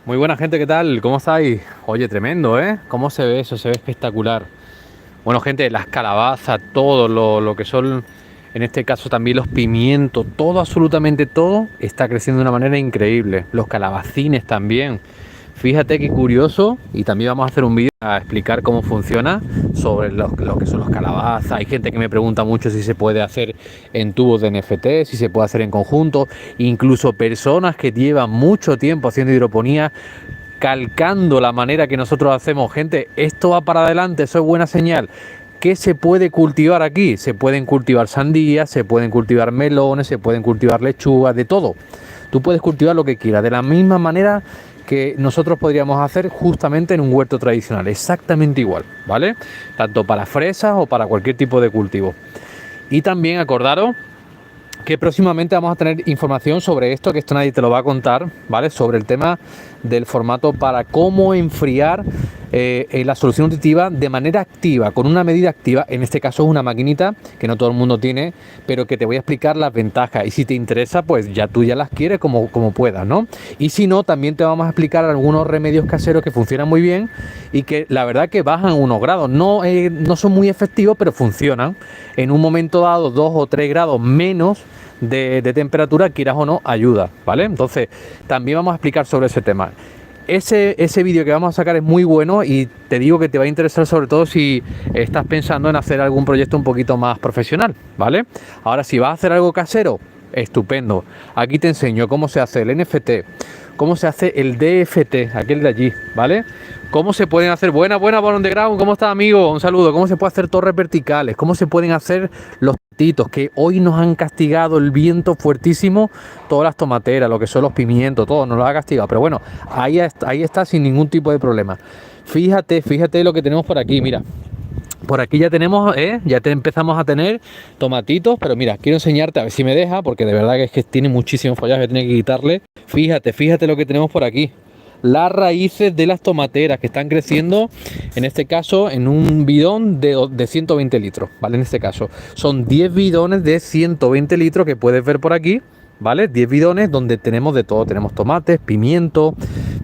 Muy buena gente, ¿qué tal? ¿Cómo estáis? Oye, tremendo, ¿eh? ¿Cómo se ve eso? Se ve espectacular. Bueno, gente, las calabazas, todo lo que son, en este caso también los pimientos, todo, absolutamente todo, está creciendo de una manera increíble. Los calabacines también. Fíjate qué curioso, y también vamos a hacer un vídeo a explicar cómo funciona sobre lo que son los calabazas. Hay gente que me pregunta mucho si se puede hacer en tubos de NFT, si se puede hacer en conjunto, incluso personas que llevan mucho tiempo haciendo hidroponía calcando la manera que nosotros hacemos. Gente, esto va para adelante, eso es buena señal. ¿Qué se puede cultivar aquí? Se pueden cultivar sandías, se pueden cultivar melones, se pueden cultivar lechugas, de todo. Tú puedes cultivar lo que quieras, de la misma manera que nosotros podríamos hacer justamente en un huerto tradicional, exactamente igual, ¿vale? Tanto para fresas o para cualquier tipo de cultivo. Y también acordaros que próximamente vamos a tener información sobre esto, que esto nadie te lo va a contar, ¿vale? Sobre el tema del formato para cómo enfriar la solución nutritiva de manera activa, con una medida activa. En este caso es una maquinita que no todo el mundo tiene, pero que te voy a explicar las ventajas. Y si te interesa, pues ya tú ya las quieres como puedas, ¿no? Y si no, también te vamos a explicar algunos remedios caseros que funcionan muy bien y que la verdad que bajan unos grados. No son muy efectivos, pero funcionan. En un momento dado, 2 o 3 grados menos de temperatura, quieras o no, ayuda, ¿vale? Entonces, también vamos a explicar sobre ese tema. Ese vídeo que vamos a sacar es muy bueno y te digo que te va a interesar sobre todo si estás pensando en hacer algún proyecto un poquito más profesional, ¿vale? Ahora, si vas a hacer algo casero, estupendo. Aquí te enseño cómo se hace el NFT, cómo se hace el DFT, aquel de allí, ¿vale? Cómo se pueden hacer, buena Balón de Ground, ¿cómo está, amigo? Un saludo. Cómo se puede hacer torres verticales, cómo se pueden hacer los titos que hoy nos han castigado el viento fuertísimo, todas las tomateras, lo que son los pimientos, todo nos lo ha castigado, pero bueno, ahí está sin ningún tipo de problema. Fíjate lo que tenemos por aquí, mira. Por aquí ya tenemos, empezamos a tener tomatitos, pero mira, quiero enseñarte a ver si me deja, porque de verdad que es que tiene muchísimo follaje, tiene que quitarle. Fíjate lo que tenemos por aquí. Las raíces de las tomateras que están creciendo, en este caso, en un bidón de 120 litros, ¿vale? En este caso, son 10 bidones de 120 litros que puedes ver por aquí, ¿vale? 10 bidones donde tenemos de todo, tenemos tomates, pimiento,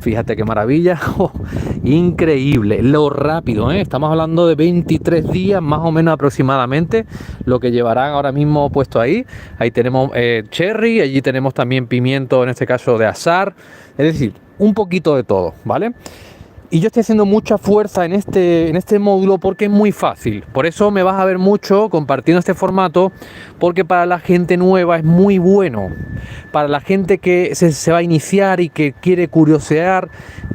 fíjate qué maravilla, oh, increíble, lo rápido, ¿eh? Estamos hablando de 23 días más o menos aproximadamente, lo que llevarán ahora mismo puesto ahí. Ahí tenemos cherry, allí tenemos también pimiento, en este caso de azar, es decir, un poquito de todo, ¿vale? Y yo estoy haciendo mucha fuerza en este módulo porque es muy fácil. Por eso me vas a ver mucho compartiendo este formato, porque para la gente nueva es muy bueno. Para la gente que se va a iniciar y que quiere curiosear,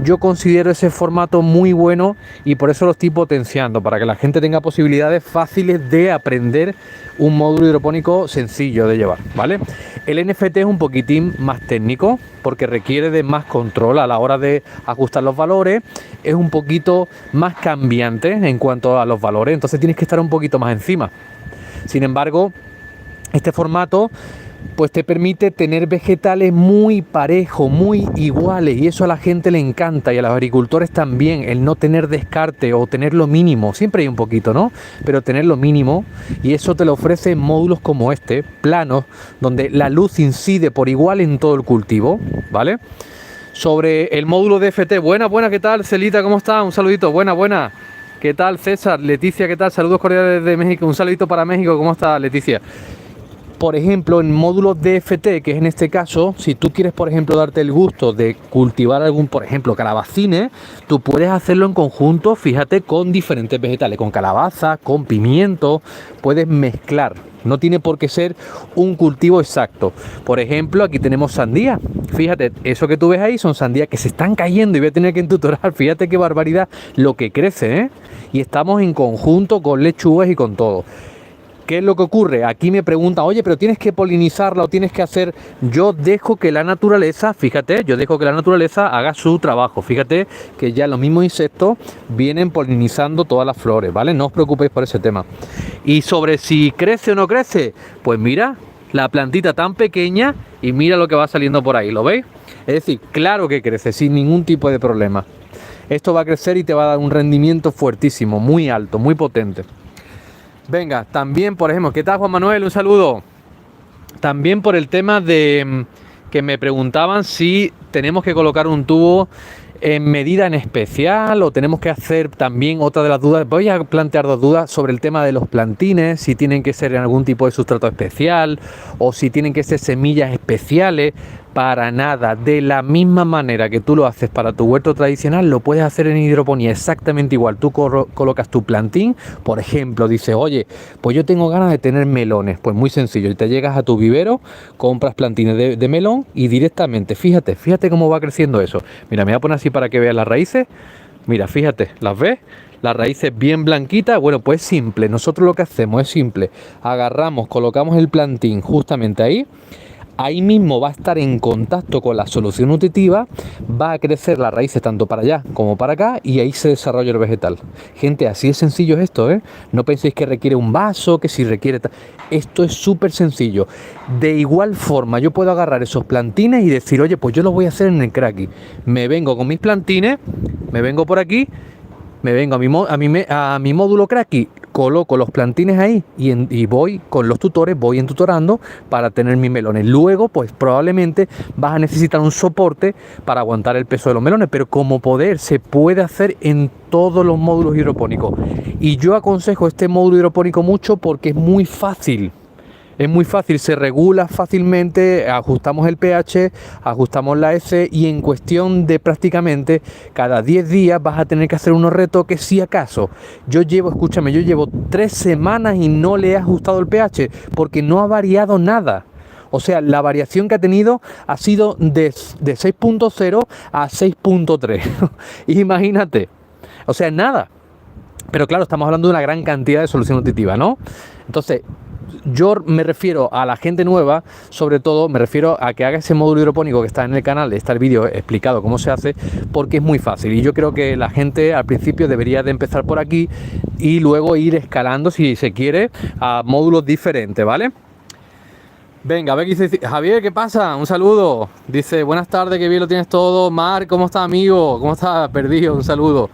yo considero ese formato muy bueno y por eso lo estoy potenciando, para que la gente tenga posibilidades fáciles de aprender un módulo hidropónico sencillo de llevar, ¿vale? El NFT es un poquitín más técnico porque requiere de más control a la hora de ajustar los valores, es un poquito más cambiante en cuanto a los valores, entonces tienes que estar un poquito más encima. Sin embargo, este formato pues te permite tener vegetales muy parejos, muy iguales, y eso a la gente le encanta y a los agricultores también, el no tener descarte o tener lo mínimo, siempre hay un poquito, ¿no? Pero tener lo mínimo, y eso te lo ofrece módulos como este, planos, donde la luz incide por igual en todo el cultivo, ¿vale? Sobre el módulo DFT, buena, ¿qué tal? Celita, ¿cómo está? Un saludito, buena. ¿Qué tal, César? Leticia, ¿qué tal? Saludos cordiales desde México, un saludito para México, ¿cómo está, Leticia? Por ejemplo, en módulos DFT, que es en este caso, si tú quieres, por ejemplo, darte el gusto de cultivar algún, por ejemplo, calabacines, tú puedes hacerlo en conjunto, fíjate, con diferentes vegetales, con calabaza, con pimiento, puedes mezclar. No tiene por qué ser un cultivo exacto. Por ejemplo, aquí tenemos sandía. Fíjate, eso que tú ves ahí son sandías que se están cayendo y voy a tener que entutorar. Fíjate qué barbaridad lo que crece, ¿eh? Y estamos en conjunto con lechugas y con todo. ¿Qué es lo que ocurre? Aquí me preguntan, oye, pero tienes que polinizarla o tienes que hacer... Yo dejo que la naturaleza, fíjate, haga su trabajo. Fíjate que ya los mismos insectos vienen polinizando todas las flores, ¿vale? No os preocupéis por ese tema. Y sobre si crece o no crece, pues mira, la plantita tan pequeña y mira lo que va saliendo por ahí, ¿lo veis? Es decir, claro que crece sin ningún tipo de problema. Esto va a crecer y te va a dar un rendimiento fuertísimo, muy alto, muy potente. Venga, también, por ejemplo, ¿qué tal, Juan Manuel? Un saludo. También por el tema de que me preguntaban si tenemos que colocar un tubo en medida en especial o tenemos que hacer también otra de las dudas. Voy a plantear dos dudas sobre el tema de los plantines, si tienen que ser en algún tipo de sustrato especial o si tienen que ser semillas especiales. Para nada, de la misma manera que tú lo haces para tu huerto tradicional, lo puedes hacer en hidroponía exactamente igual. Tú colocas tu plantín, por ejemplo, dices, oye, pues yo tengo ganas de tener melones. Pues muy sencillo, te llegas a tu vivero, compras plantines de melón y directamente, fíjate cómo va creciendo eso. Mira, me voy a poner así para que veas las raíces. Mira, fíjate, ¿las ves? Las raíces bien blanquitas. Bueno, pues simple, nosotros lo que hacemos es simple. Agarramos, colocamos el plantín justamente ahí. Ahí mismo va a estar en contacto con la solución nutritiva, va a crecer las raíces tanto para allá como para acá y ahí se desarrolla el vegetal. Gente, así de sencillo es esto, ¿eh? No penséis que requiere un vaso, que si requiere... Esto es súper sencillo. De igual forma, yo puedo agarrar esos plantines y decir, oye, pues yo lo voy a hacer en el Kratky. Me vengo con mis plantines, me vengo por aquí, me vengo a mi módulo Kratky, coloco los plantines ahí y voy con los tutores, voy entutorando para tener mis melones. Luego, pues probablemente vas a necesitar un soporte para aguantar el peso de los melones, pero como poder se puede hacer en todos los módulos hidropónicos. Y yo aconsejo este módulo hidropónico mucho porque es muy fácil. Es muy fácil, se regula fácilmente, ajustamos el pH, ajustamos la S y en cuestión de prácticamente cada 10 días vas a tener que hacer unos retoques si acaso. Yo llevo 3 semanas y no le he ajustado el pH porque no ha variado nada. O sea, la variación que ha tenido ha sido de 6.0 a 6.3. Imagínate. O sea, nada. Pero claro, estamos hablando de una gran cantidad de solución nutritiva, ¿no? Entonces, yo me refiero a la gente nueva, sobre todo me refiero a que haga ese módulo hidropónico que está en el canal, está el vídeo explicado cómo se hace, porque es muy fácil y yo creo que la gente al principio debería de empezar por aquí y luego ir escalando si se quiere a módulos diferentes, ¿vale? Venga, a ver qué dice Javier, ¿qué pasa? Un saludo. Dice, buenas tardes, qué bien lo tienes todo. Mar, ¿cómo está, amigo? ¿Cómo está? Perdido, un saludo.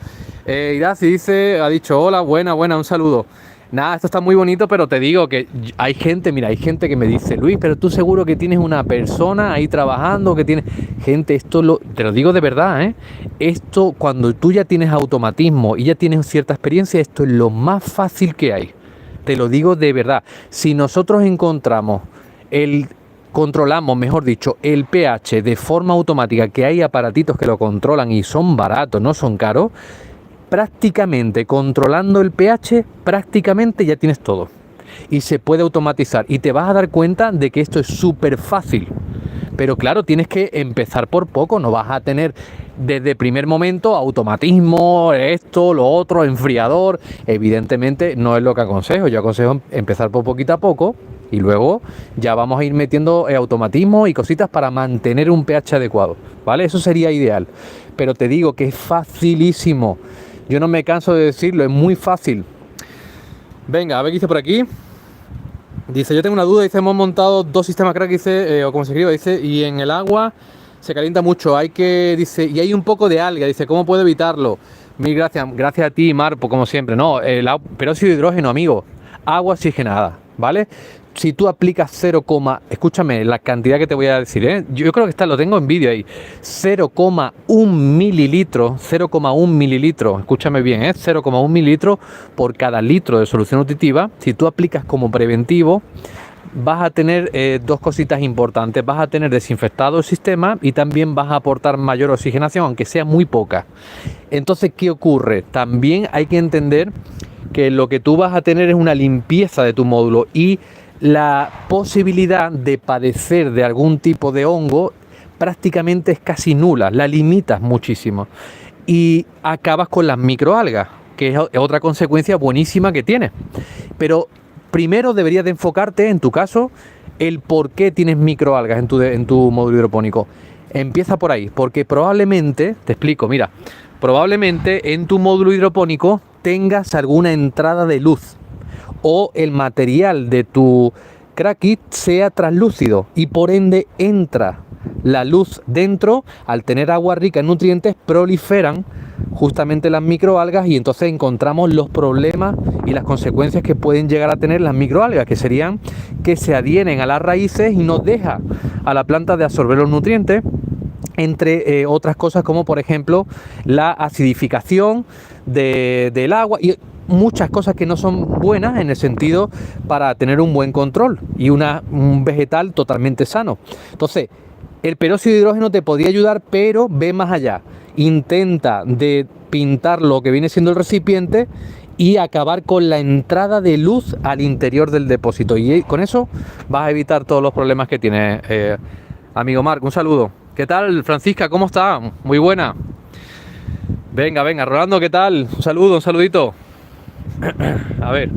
Irazi dice, ha dicho, hola, buena, un saludo. Nada, esto está muy bonito, pero te digo que hay gente, mira, hay gente que me dice, Luis, pero tú seguro que tienes una persona ahí trabajando, que tienes... Gente, te lo digo de verdad, ¿eh? Esto, cuando tú ya tienes automatismo y ya tienes cierta experiencia, esto es lo más fácil que hay. Te lo digo de verdad. Si nosotros controlamos, mejor dicho, el pH de forma automática, que hay aparatitos que lo controlan y son baratos, no son caros, prácticamente controlando el pH, prácticamente ya tienes todo. Y se puede automatizar. Y te vas a dar cuenta de que esto es súper fácil. Pero claro, tienes que empezar por poco. No vas a tener desde primer momento automatismo, esto, lo otro, enfriador. Evidentemente no es lo que aconsejo. Yo aconsejo empezar por poquito a poco. Y luego ya vamos a ir metiendo automatismo y cositas para mantener un pH adecuado. ¿Vale? Eso sería ideal. Pero te digo que es facilísimo. Yo no me canso de decirlo, es muy fácil. Venga, a ver qué dice por aquí. Dice, yo tengo una duda, dice, hemos montado 2 sistemas Kratky, dice, o como se escribe, dice, y en el agua se calienta mucho, dice, y hay un poco de alga, dice, ¿cómo puedo evitarlo? Mil gracias, gracias a ti, Mar, como siempre. No, peróxido de hidrógeno, amigo, agua oxigenada, ¿vale? Si tú aplicas escúchame la cantidad que te voy a decir, ¿eh? Yo creo que lo tengo en vídeo ahí, 0,1 mililitros, escúchame bien, 0,1 mililitros por cada litro de solución nutritiva. Si tú aplicas como preventivo, vas a tener 2 cositas importantes, vas a tener desinfectado el sistema y también vas a aportar mayor oxigenación, aunque sea muy poca. Entonces, ¿qué ocurre? También hay que entender que lo que tú vas a tener es una limpieza de tu módulo y la posibilidad de padecer de algún tipo de hongo prácticamente es casi nula, la limitas muchísimo y acabas con las microalgas, que es otra consecuencia buenísima que tienes. Pero primero deberías de enfocarte, en tu caso, el por qué tienes microalgas en tu módulo hidropónico. Empieza por ahí, porque probablemente, te explico, mira, probablemente en tu módulo hidropónico tengas alguna entrada de luz o el material de tu Kratky sea translúcido y por ende entra la luz dentro, al tener agua rica en nutrientes, proliferan justamente las microalgas y entonces encontramos los problemas y las consecuencias que pueden llegar a tener las microalgas, que serían que se adhieren a las raíces y no deja a la planta de absorber los nutrientes, entre otras cosas como por ejemplo la acidificación del agua y muchas cosas que no son buenas en el sentido para tener un buen control y un vegetal totalmente sano. Entonces, el peróxido de hidrógeno te podría ayudar, pero ve más allá. Intenta de pintar lo que viene siendo el recipiente y acabar con la entrada de luz al interior del depósito. Y con eso vas a evitar todos los problemas que tienes, amigo Marc. Un saludo. ¿Qué tal, Francisca? ¿Cómo está? Muy buena. Venga, Rolando, ¿qué tal? Un saludo, un saludito. A ver,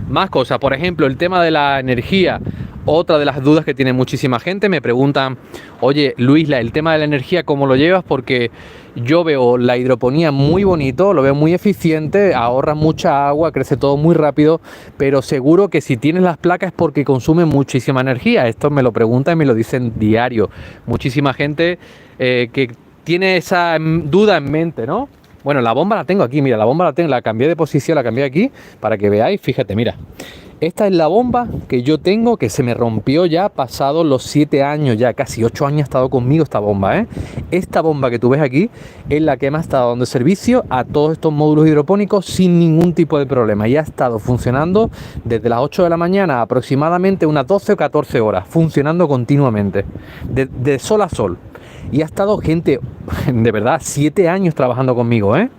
más cosas. Por ejemplo, el tema de la energía. Otra de las dudas que tiene muchísima gente, me preguntan, oye Luis, el tema de la energía, ¿cómo lo llevas? Porque yo veo la hidroponía muy bonito, lo veo muy eficiente, ahorra mucha agua, crece todo muy rápido, pero seguro que si tienes las placas es porque consume muchísima energía. Esto me lo preguntan y me lo dicen diario. Muchísima gente que tiene esa duda en mente, ¿no? Bueno, la bomba la tengo aquí, mira, la bomba la tengo, la cambié de posición, la cambié aquí para que veáis, fíjate, mira. Esta es la bomba que yo tengo, que se me rompió ya pasados los 7 años, ya casi 8 años ha estado conmigo esta bomba, ¿eh? Esta bomba que tú ves aquí es la que me ha estado dando servicio a todos estos módulos hidropónicos sin ningún tipo de problema. Y ha estado funcionando desde las 8 de la mañana aproximadamente unas 12 o 14 horas, funcionando continuamente, de sol a sol. Y ha estado gente, de verdad, 7 años trabajando conmigo, ¿eh?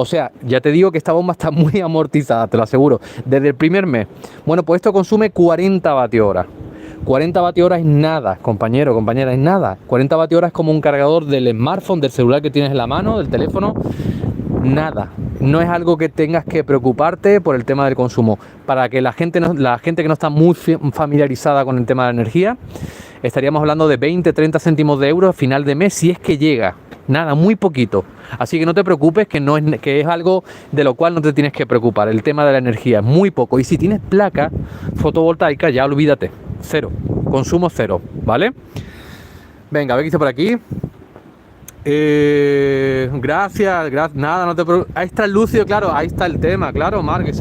O sea, ya te digo que esta bomba está muy amortizada, te lo aseguro, desde el primer mes. Bueno, pues esto consume 40 vatios hora. 40 vatios hora es nada, compañero, compañera, es nada. 40 vatios hora es como un cargador del smartphone, del celular que tienes en la mano, del teléfono. Nada, no es algo que tengas que preocuparte por el tema del consumo. Para que la gente que no está muy familiarizada con el tema de la energía, estaríamos hablando de 20-30 céntimos de euro a final de mes, si es que llega. Nada, muy poquito. Así que no te preocupes, que es algo de lo cual no te tienes que preocupar. El tema de la energía es muy poco. Y si tienes placa fotovoltaica, ya olvídate. Cero. Consumo cero, ¿vale? Venga, a ver qué dice por aquí. Gracias. Nada, no te preocupes. Ahí está el lúcido, claro, ahí está el tema, claro, Marc,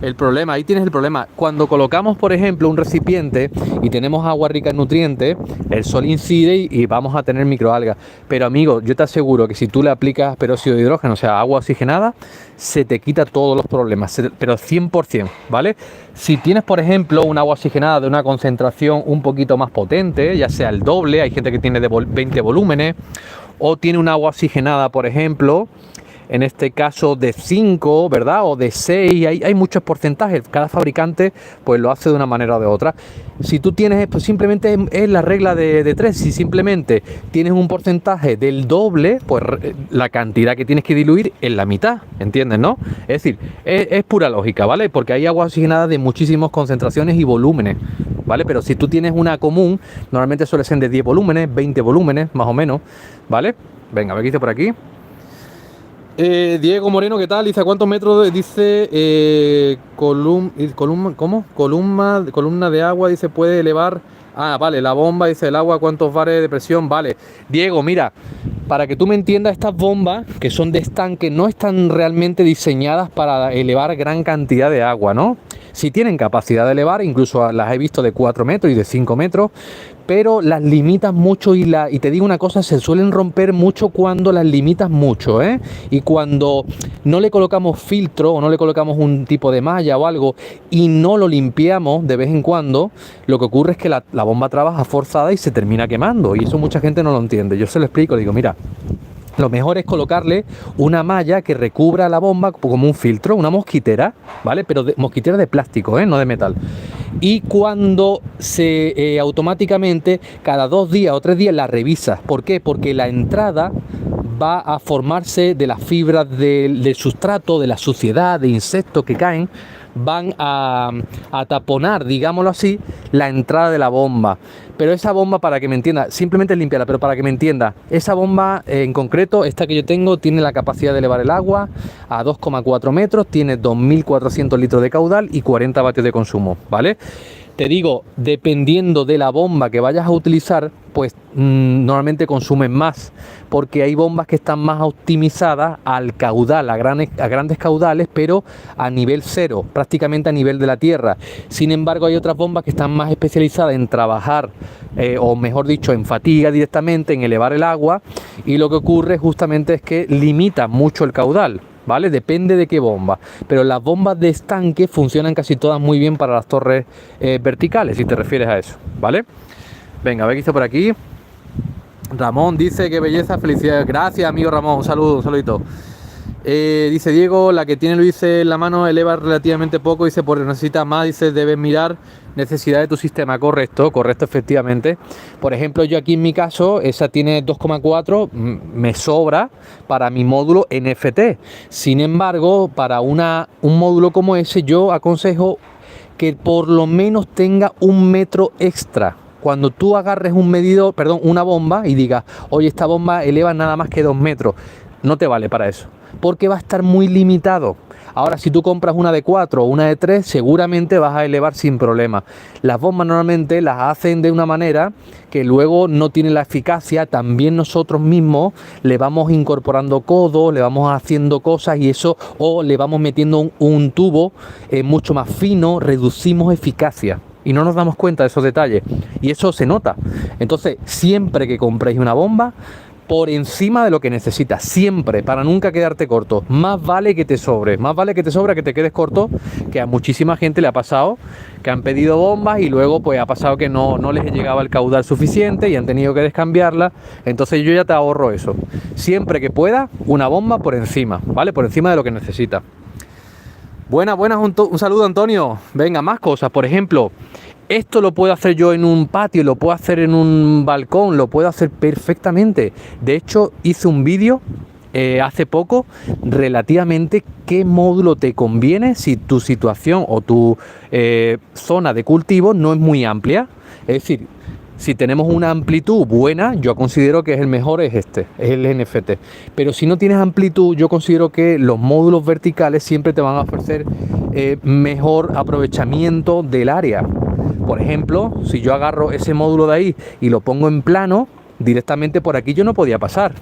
el problema, ahí tienes el problema. Cuando colocamos, por ejemplo, un recipiente y tenemos agua rica en nutrientes, el sol incide y vamos a tener microalgas. Pero amigo, yo te aseguro que si tú le aplicas peróxido de hidrógeno, o sea, agua oxigenada, se te quita todos los problemas, pero 100%, ¿vale? Si tienes, por ejemplo, un agua oxigenada de una concentración un poquito más potente, ya sea el doble, hay gente que tiene de 20 volúmenes, o tiene un agua oxigenada, por ejemplo, en este caso de 5, ¿verdad? O de 6, hay muchos porcentajes, cada fabricante pues lo hace de una manera o de otra. Si tú tienes, pues simplemente es la regla de 3, si simplemente tienes un porcentaje del doble, pues la cantidad que tienes que diluir es la mitad, ¿entiendes, no? Es decir, es pura lógica, ¿vale? Porque hay agua oxigenada de muchísimas concentraciones y volúmenes, ¿vale? Pero si tú tienes una común, normalmente suele ser de 10 volúmenes, 20 volúmenes, más o menos, ¿vale? Venga, a ver qué dice por aquí. Diego Moreno, ¿qué tal? Dice, ¿a cuántos metros? Dice, columna de agua, dice, puede elevar. Ah, vale, la bomba, dice, el agua, ¿cuántos bares de presión? Vale. Diego, mira, para que tú me entiendas, estas bombas, que son de estanque, no están realmente diseñadas para elevar gran cantidad de agua, ¿no? Sí tienen capacidad de elevar, incluso las he visto de 4 metros y de 5 metros, pero las limitas mucho y te digo una cosa, se suelen romper mucho cuando las limitas mucho, ¿eh? Y cuando no le colocamos filtro o no le colocamos un tipo de malla o algo y no lo limpiamos de vez en cuando, lo que ocurre es que la bomba trabaja forzada y se termina quemando, y eso mucha gente no lo entiende. Yo se lo explico, digo, mira, lo mejor es colocarle una malla que recubra la bomba como un filtro, una mosquitera, ¿vale? Pero mosquitera de plástico, no de metal. Y cuando automáticamente, cada 2 días o 3 días la revisas. ¿Por qué? Porque la entrada va a formarse de las fibras del sustrato, de la suciedad, de insectos que caen, van a taponar, digámoslo así, la entrada de la bomba. Pero esa bomba, para que me entienda, simplemente limpiarla, pero para que me entienda, esa bomba en concreto, esta que yo tengo, tiene la capacidad de elevar el agua a 2,4 metros, tiene 2.400 litros de caudal y 40 vatios de consumo, ¿vale? Te digo, dependiendo de la bomba que vayas a utilizar, pues normalmente consumen más, porque hay bombas que están más optimizadas al caudal, a grandes caudales, pero a nivel cero, prácticamente a nivel de la tierra. Sin embargo, hay otras bombas que están más especializadas en trabajar, o mejor dicho, en fatiga directamente, en elevar el agua, y lo que ocurre justamente es que limita mucho el caudal, ¿vale? Depende de qué bomba, pero las bombas de estanque funcionan casi todas muy bien para las torres verticales, si te refieres a eso, ¿vale? Venga, a ver qué está por aquí. Ramón dice: qué belleza, felicidades. Gracias, amigo Ramón, un saludo, un saludito. Dice Diego: la que tiene Luis en la mano eleva relativamente poco. Dice: por necesita más. Dice: debes mirar necesidad de tu sistema. Correcto, correcto, efectivamente. Por ejemplo, yo aquí en mi caso, esa tiene 2,4, me sobra para mi módulo NFT. Sin embargo, para un módulo como ese, yo aconsejo que por lo menos tenga 1 metro extra. Cuando tú agarres un medidor, perdón, una bomba y digas: oye, esta bomba eleva nada más que 2 metros, no te vale para eso, porque va a estar muy limitado. Ahora, si tú compras una de 4 o una de 3, seguramente vas a elevar sin problema. Las bombas normalmente las hacen de una manera que luego no tiene la eficacia. También nosotros mismos le vamos incorporando codos, le vamos haciendo cosas y eso, o le vamos metiendo un tubo mucho más fino, reducimos eficacia. Y no nos damos cuenta de esos detalles. Y eso se nota. Entonces, siempre que compréis una bomba, por encima de lo que necesitas, siempre, para nunca quedarte corto. Más vale que te sobre, más vale que te sobra que te quedes corto, que a muchísima gente le ha pasado, que han pedido bombas y luego pues ha pasado que no les llegaba el caudal suficiente y han tenido que descambiarla. Entonces yo ya te ahorro eso. Siempre que pueda, una bomba por encima, ¿vale? Por encima de lo que necesitas. Buenas, un saludo, Antonio. Venga, más cosas. Por ejemplo, esto lo puedo hacer yo en un patio, lo puedo hacer en un balcón, lo puedo hacer perfectamente. De hecho, hice un vídeo hace poco relativamente qué módulo te conviene si tu situación o tu zona de cultivo no es muy amplia. Es decir, si tenemos una amplitud buena, yo considero que es el mejor, es el NFT. Pero si no tienes amplitud, yo considero que los módulos verticales siempre te van a ofrecer mejor aprovechamiento del área. Por ejemplo, si yo agarro ese módulo de ahí y lo pongo en plano, directamente por aquí yo no podía pasar.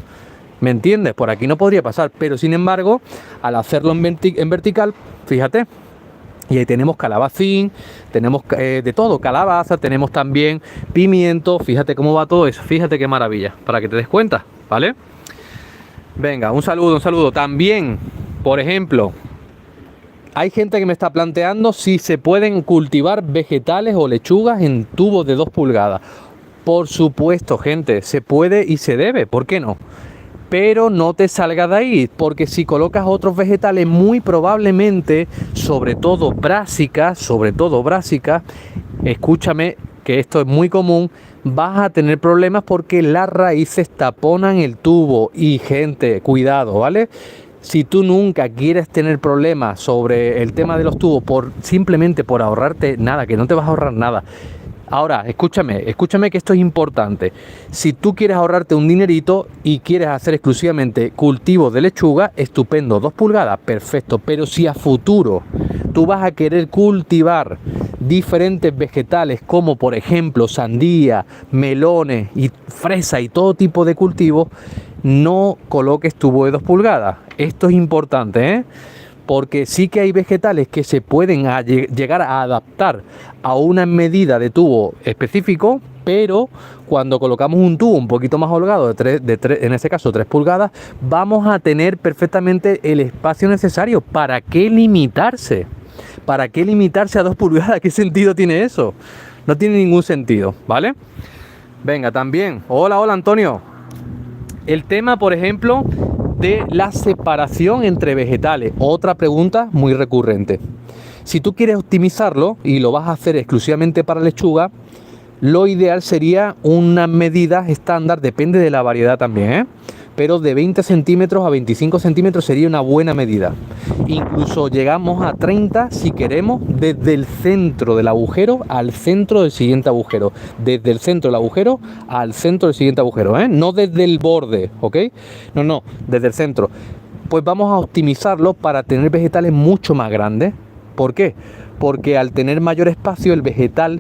¿Me entiendes? Por aquí no podría pasar. Pero sin embargo, al hacerlo en vertical, fíjate. Y ahí tenemos calabacín, tenemos de todo, calabaza, tenemos también pimiento. Fíjate cómo va todo eso, fíjate qué maravilla, para que te des cuenta, ¿vale? Venga, un saludo. También, por ejemplo, hay gente que me está planteando si se pueden cultivar vegetales o lechugas en tubos de 2 pulgadas. Por supuesto, gente, se puede y se debe, ¿por qué no? Pero no te salgas de ahí, porque si colocas otros vegetales, muy probablemente, sobre todo brásicas, escúchame, que esto es muy común, vas a tener problemas porque las raíces taponan el tubo. Y gente, cuidado, ¿vale? Si tú nunca quieres tener problemas sobre el tema de los tubos, simplemente por ahorrarte nada, que no te vas a ahorrar nada. Ahora, escúchame que esto es importante. Si tú quieres ahorrarte un dinerito y quieres hacer exclusivamente cultivo de lechuga, estupendo, 2 pulgadas, perfecto. Pero si a futuro tú vas a querer cultivar diferentes vegetales como por ejemplo sandía, melones y fresa y todo tipo de cultivos, no coloques tubo de 2 pulgadas. Esto es importante, ¿eh? Porque sí que hay vegetales que se pueden llegar a adaptar a una medida de tubo específico, pero cuando colocamos un tubo un poquito más holgado, en este caso 3 pulgadas, vamos a tener perfectamente el espacio necesario. ¿Para qué limitarse? ¿Para qué limitarse a 2 pulgadas? ¿Qué sentido tiene eso? No tiene ningún sentido, ¿vale? Venga, también. Hola Antonio. El tema, por ejemplo, de la separación entre vegetales. Otra pregunta muy recurrente. Si tú quieres optimizarlo y lo vas a hacer exclusivamente para lechuga, lo ideal sería unas medidas estándar, depende de la variedad también, ¿eh? Pero de 20 centímetros a 25 centímetros sería una buena medida. Incluso llegamos a 30 si queremos, desde el centro del agujero al centro del siguiente agujero. Desde el centro del agujero al centro del siguiente agujero, ¿eh? No desde el borde, ¿ok? No, desde el centro. Pues vamos a optimizarlo para tener vegetales mucho más grandes. ¿Por qué? porque al tener mayor espacio el vegetal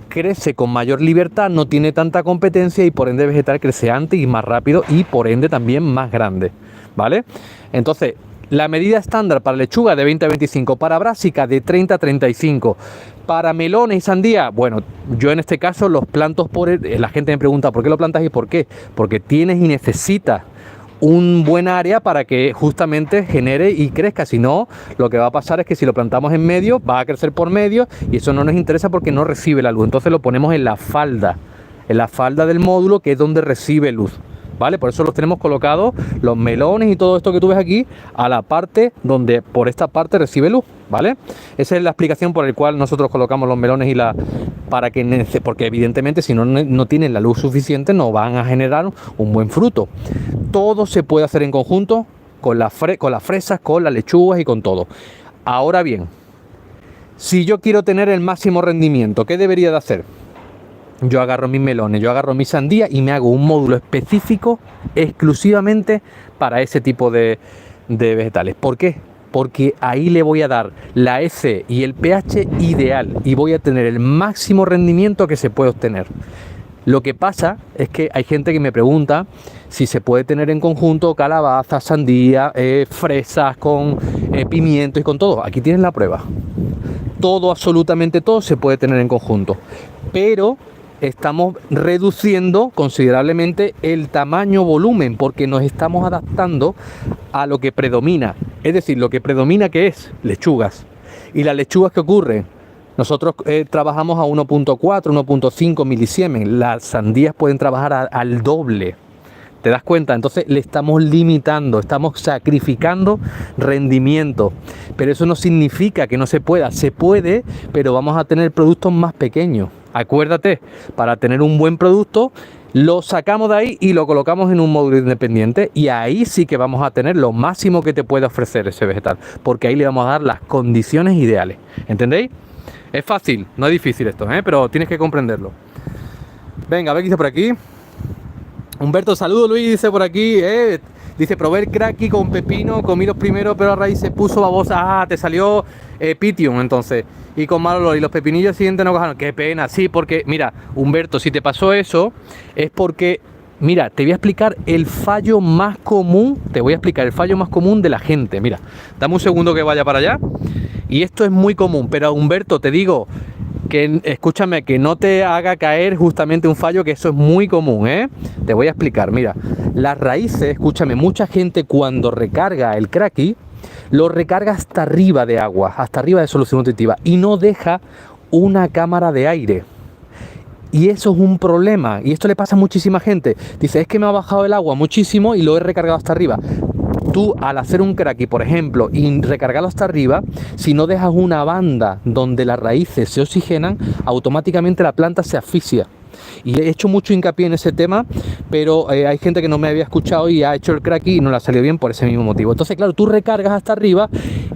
crece con mayor libertad, no tiene tanta competencia y por ende el vegetal crece antes y más rápido y por ende también más grande, ¿vale? Entonces, la medida estándar para lechuga de 20 a 25, para brásica de 30 a 35, para melones y sandía, bueno, yo en este caso los planto la gente me pregunta ¿por qué lo plantas y por qué? Porque tienes y necesitas un buen área para que justamente genere y crezca. Si no, lo que va a pasar es que si lo plantamos en medio, va a crecer por medio y eso no nos interesa porque no recibe la luz. Entonces lo ponemos en la falda del módulo, que es donde recibe luz, ¿vale? Por eso los tenemos colocados, los melones y todo esto que tú ves aquí, a la parte donde por esta parte recibe luz, ¿vale? Esa es la explicación por la cual nosotros colocamos los melones porque evidentemente si no tienen la luz suficiente no van a generar un buen fruto. Todo se puede hacer en conjunto con las fresas, con las lechugas y con todo. Ahora bien, si yo quiero tener el máximo rendimiento, ¿qué debería de hacer? Yo agarro mis melones, yo agarro mi sandía y me hago un módulo específico exclusivamente para ese tipo de vegetales. ¿Por qué? Porque ahí le voy a dar la S y el pH ideal y voy a tener el máximo rendimiento que se puede obtener. Lo que pasa es que hay gente que me pregunta si se puede tener en conjunto calabaza, sandía, fresas con pimiento y con todo. Aquí tienes la prueba. Todo, absolutamente todo se puede tener en conjunto. Pero estamos reduciendo considerablemente el tamaño volumen porque nos estamos adaptando a lo que predomina. Es decir, lo que predomina que es lechugas. Y las lechugas que ocurren, nosotros trabajamos a 1.4, 1.5 milisiemen. Las sandías pueden trabajar al doble. ¿Te das cuenta? Entonces le estamos limitando, estamos sacrificando rendimiento. Pero eso no significa que no se pueda. Se puede, pero vamos a tener productos más pequeños. Acuérdate, para tener un buen producto, lo sacamos de ahí y lo colocamos en un módulo independiente y ahí sí que vamos a tener lo máximo que te puede ofrecer ese vegetal. Porque ahí le vamos a dar las condiciones ideales. ¿Entendéis? Es fácil, no es difícil esto, pero tienes que comprenderlo. Venga, a ver qué dice por aquí. Humberto, saludos. Luis dice por aquí, dice, probé el cracky con pepino, comí los primeros, pero a raíz se puso babosa. Ah, te salió pitium entonces. Y con mal olor. Y los pepinillos siguientes no cojaron. Qué pena, sí, porque, mira, Humberto, si te pasó eso, es porque, mira, te voy a explicar el fallo más común, de la gente. Mira, dame un segundo que vaya para allá. Y esto es muy común, pero Humberto, te digo que, escúchame, que no te haga caer justamente un fallo, que eso es muy común, Te voy a explicar, mira, las raíces, escúchame, mucha gente cuando recarga el cracky, lo recarga hasta arriba de agua, hasta arriba de solución nutritiva y no deja una cámara de aire. Y eso es un problema, y esto le pasa a muchísima gente. Dice, es que me ha bajado el agua muchísimo y lo he recargado hasta arriba. Tú al hacer un cracky, por ejemplo, y recargarlo hasta arriba, si no dejas una banda donde las raíces se oxigenan, automáticamente la planta se asfixia. Y he hecho mucho hincapié en ese tema, pero hay gente que no me había escuchado y ha hecho el cracky y no le ha salido bien por ese mismo motivo. Entonces, claro, tú recargas hasta arriba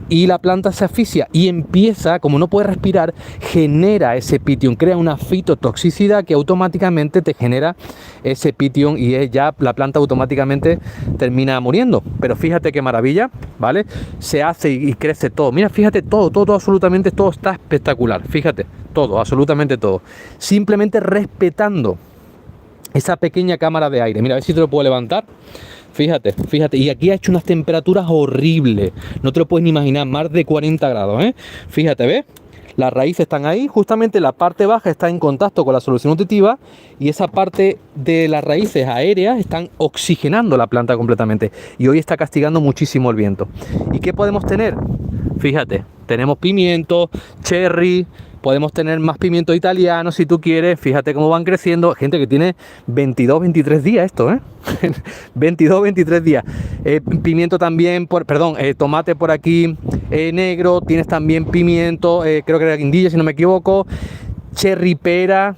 y la planta se asfixia y empieza, como no puede respirar, genera ese pitium, crea una fitotoxicidad que automáticamente te genera ese pitium y ya la planta automáticamente termina muriendo. Pero fíjate qué maravilla, ¿vale? Se hace y crece todo. Mira, fíjate, todo, absolutamente todo está espectacular. Fíjate, todo, absolutamente todo. Simplemente respetando esa pequeña cámara de aire. Mira, a ver si te lo puedo levantar. Fíjate, y aquí ha hecho unas temperaturas horribles. No te lo puedes ni imaginar, más de 40 grados, Fíjate, ¿ves? Las raíces están ahí, justamente la parte baja está en contacto con la solución nutritiva y esa parte de las raíces aéreas están oxigenando la planta completamente. Y hoy está castigando muchísimo el viento. ¿Y qué podemos tener? Fíjate, tenemos pimiento, cherry, podemos tener más pimiento italiano si tú quieres. Fíjate cómo van creciendo. Gente que tiene 22, 23 días esto, 22, 23 días. Pimiento también, tomate por aquí negro. Tienes también pimiento, creo que era guindilla si no me equivoco. Cherry pera,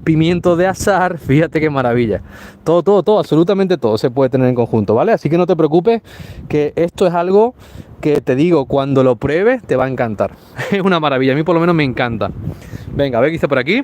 pimiento de azar. Fíjate qué maravilla. Todo, absolutamente todo se puede tener en conjunto, ¿vale? Así que no te preocupes, que esto es algo que te digo, cuando lo pruebes te va a encantar. Es una maravilla, a mí por lo menos me encanta. Venga, a ver qué dice por aquí.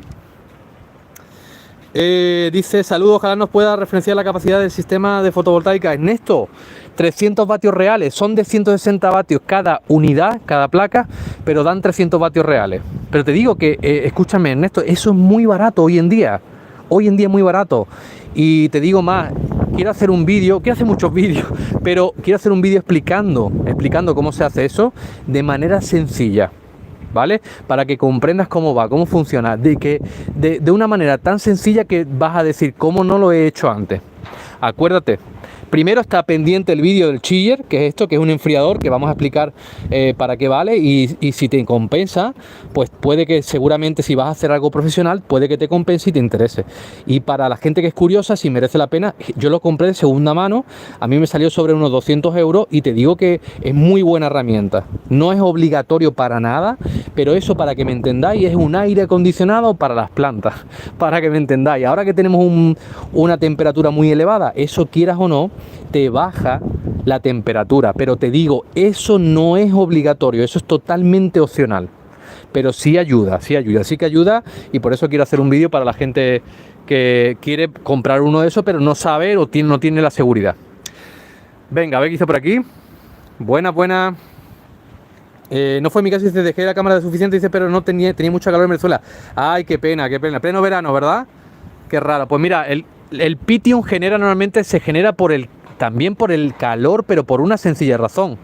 Dice, saludos, ojalá nos pueda referenciar la capacidad del sistema de fotovoltaica. Ernesto, 300 vatios reales, son de 160 vatios cada unidad, cada placa, pero dan 300 vatios reales. Pero te digo que, escúchame, Ernesto, eso es muy barato hoy en día es muy barato. Y te digo más, quiero hacer un vídeo, quiero hacer muchos vídeos, pero quiero hacer un vídeo explicando cómo se hace eso de manera sencilla, ¿vale? Para que comprendas cómo va, cómo funciona, de una manera tan sencilla que vas a decir, ¿cómo no lo he hecho antes? Acuérdate, primero está pendiente el vídeo del chiller, que es esto, que es un enfriador, que vamos a explicar para qué vale y si te compensa, pues puede que seguramente si vas a hacer algo profesional, puede que te compense y te interese. Y para la gente que es curiosa, si merece la pena, yo lo compré de segunda mano, a mí me salió sobre unos 200 euros y te digo que es muy buena herramienta. No es obligatorio para nada, pero eso, para que me entendáis, es un aire acondicionado para las plantas, para que me entendáis. Ahora que tenemos una temperatura muy elevada, eso, quieras o no, te baja la temperatura, pero te digo, eso no es obligatorio, eso es totalmente opcional, pero sí ayuda, sí que ayuda, y por eso quiero hacer un vídeo para la gente que quiere comprar uno de esos, pero no sabe o no tiene la seguridad. Venga, a ver qué hizo por aquí. Buena. No fue mi caso, dice, dejé la cámara de suficiente, dice, pero no tenía mucha calor en Venezuela. Ay, qué pena, pleno verano, ¿verdad? Qué raro. Pues mira, el Pythium se genera también por el calor, pero por una sencilla razón,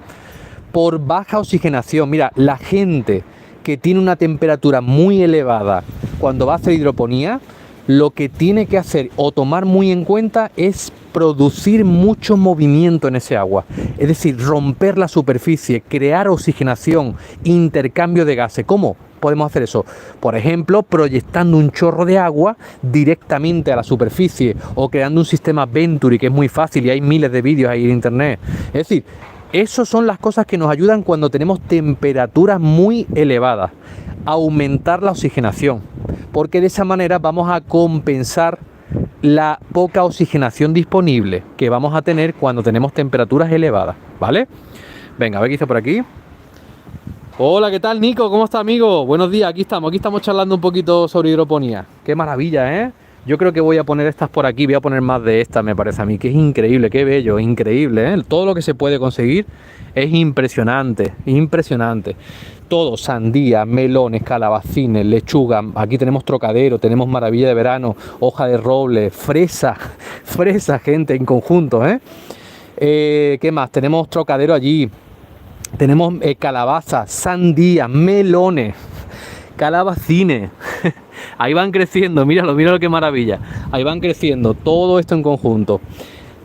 por baja oxigenación. Mira, la gente que tiene una temperatura muy elevada cuando va a hacer hidroponía, lo que tiene que hacer o tomar muy en cuenta es producir mucho movimiento en ese agua, es decir, romper la superficie, crear oxigenación, intercambio de gases. ¿Cómo podemos hacer eso? Por ejemplo, proyectando un chorro de agua directamente a la superficie o creando un sistema Venturi, que es muy fácil y hay miles de vídeos ahí en internet. Es decir, esas son las cosas que nos ayudan cuando tenemos temperaturas muy elevadas, aumentar la oxigenación, porque de esa manera vamos a compensar la poca oxigenación disponible que vamos a tener cuando tenemos temperaturas elevadas, ¿vale? Venga, a ver qué hizo por aquí. Hola, ¿qué tal, Nico? ¿Cómo está, amigo? Buenos días, aquí estamos charlando un poquito sobre hidroponía. Qué maravilla, ¿eh? Yo creo que voy a poner estas por aquí, voy a poner más de estas, me parece a mí, que es increíble, qué bello, increíble, ¿eh? Todo lo que se puede conseguir es impresionante. Todo, sandía, melones, calabacines, lechuga, aquí tenemos trocadero, tenemos maravilla de verano, hoja de roble, fresa, gente, en conjunto, ¿eh? ¿Qué más? Tenemos trocadero allí, tenemos calabaza, sandía, melones, calabacines. Ahí van creciendo, míralo, qué maravilla. Ahí van creciendo, todo esto en conjunto.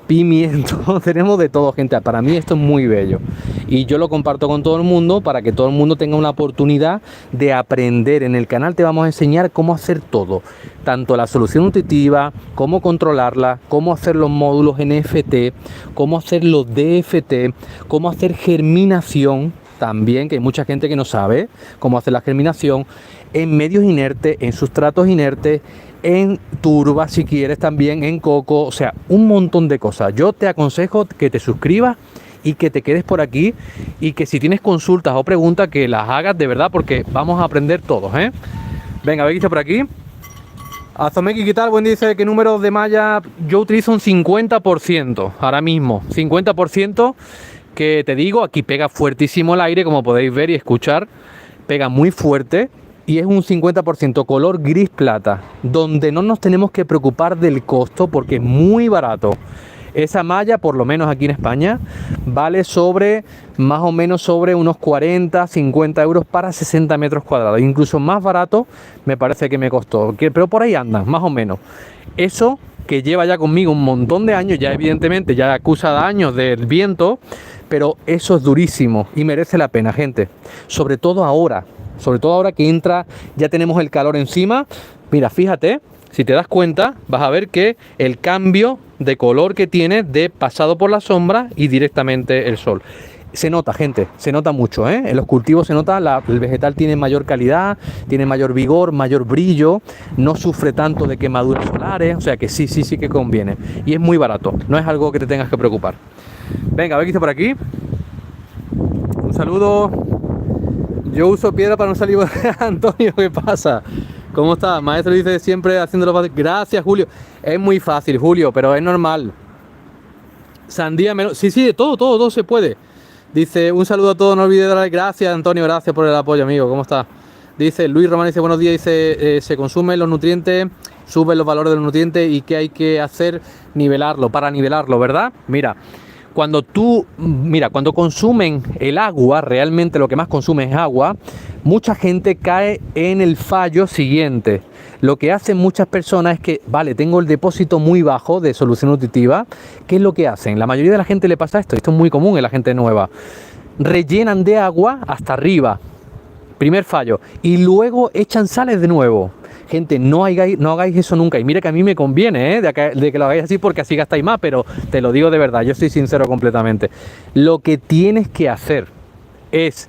Pimiento, tenemos de todo, gente. Para mí esto es muy bello y yo lo comparto con todo el mundo para que todo el mundo tenga una oportunidad de aprender. En el canal te vamos a enseñar cómo hacer todo, tanto la solución nutritiva, cómo controlarla, cómo hacer los módulos NFT, cómo hacer los DFT, cómo hacer germinación también, que hay mucha gente que no sabe cómo hacer la germinación en medios inertes, en sustratos inertes, en turba, si quieres, también en coco, o sea, un montón de cosas. Yo te aconsejo que te suscribas y que te quedes por aquí y que si tienes consultas o preguntas que las hagas de verdad, porque vamos a aprender todos, ¿eh? Venga, a ver qué está por aquí. Azomeki, ¿qué tal? Buen día, dice que números de malla. Yo utilizo un 50% ahora mismo, 50%, que te digo, aquí pega fuertísimo el aire, como podéis ver y escuchar, pega muy fuerte. Y es un 50% color gris plata, donde no nos tenemos que preocupar del costo porque es muy barato. Esa malla, por lo menos aquí en España, vale más o menos sobre unos 40, 50 euros para 60 metros cuadrados. Incluso más barato me parece que me costó, pero por ahí andan, más o menos. Eso que lleva ya conmigo un montón de años, ya evidentemente ya acusa años del viento, pero eso es durísimo y merece la pena, gente. Sobre todo ahora que ya tenemos el calor encima. Mira, fíjate, si te das cuenta, vas a ver que el cambio de color que tiene de pasado por la sombra y directamente el sol. Se nota, gente, se nota mucho, ¿eh? En los cultivos se nota, el vegetal tiene mayor calidad, tiene mayor vigor, mayor brillo, no sufre tanto de quemaduras solares, o sea que sí que conviene. Y es muy barato, no es algo que te tengas que preocupar. Venga, a ver qué está por aquí. Un saludo. Yo uso piedra para no salir. Antonio, ¿qué pasa? ¿Cómo está? Maestro dice siempre haciéndolo fácil. Gracias, Julio. Es muy fácil, Julio, pero es normal. Sandía, sí, sí, de todo se puede. Dice, un saludo a todos, no olvides darle gracias, Antonio, gracias por el apoyo, amigo. ¿Cómo está? Dice, Luis Román dice, buenos días, dice, se consumen los nutrientes, suben los valores de los nutrientes y ¿qué hay que hacer? Nivelarlo, para nivelarlo, ¿verdad? Cuando consumen el agua, realmente lo que más consume es agua, mucha gente cae en el fallo siguiente. Lo que hacen muchas personas es que, vale, tengo el depósito muy bajo de solución nutritiva. ¿Qué es lo que hacen? La mayoría de la gente le pasa esto es muy común en la gente nueva. Rellenan de agua hasta arriba, primer fallo, y luego echan sales de nuevo. Gente, no hagáis eso nunca. Y mira que a mí me conviene, de que lo hagáis así porque así gastáis más, pero te lo digo de verdad, yo soy sincero completamente. Lo que tienes que hacer es,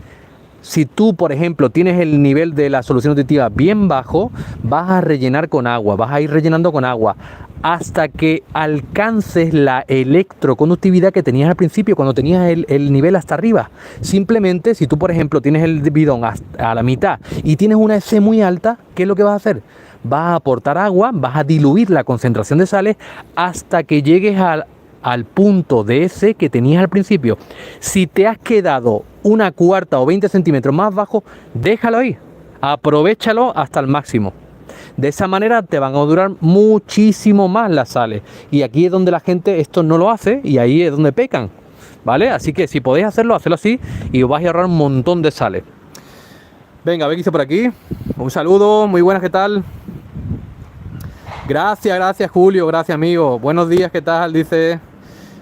si tú, por ejemplo, tienes el nivel de la solución nutritiva bien bajo, vas a rellenar con agua, vas a ir rellenando con agua hasta que alcances la electroconductividad que tenías al principio, cuando tenías el nivel hasta arriba. Simplemente, si tú, por ejemplo, tienes el bidón a la mitad y tienes una EC muy alta, ¿qué es lo que vas a hacer? Vas a aportar agua, vas a diluir la concentración de sales hasta que llegues al punto de ese que tenías al principio. Si te has quedado una cuarta o 20 centímetros más bajo, déjalo ahí, aprovéchalo hasta el máximo. De esa manera te van a durar muchísimo más las sales. Y aquí es donde la gente esto no lo hace y ahí es donde pecan, ¿vale? Así que si podéis hacerlo, hacedlo así y os vais a ahorrar un montón de sales. Venga, a ver qué hice por aquí. Un saludo, muy buenas, ¿qué tal? Gracias Julio, gracias amigo. Buenos días, ¿qué tal? Dice,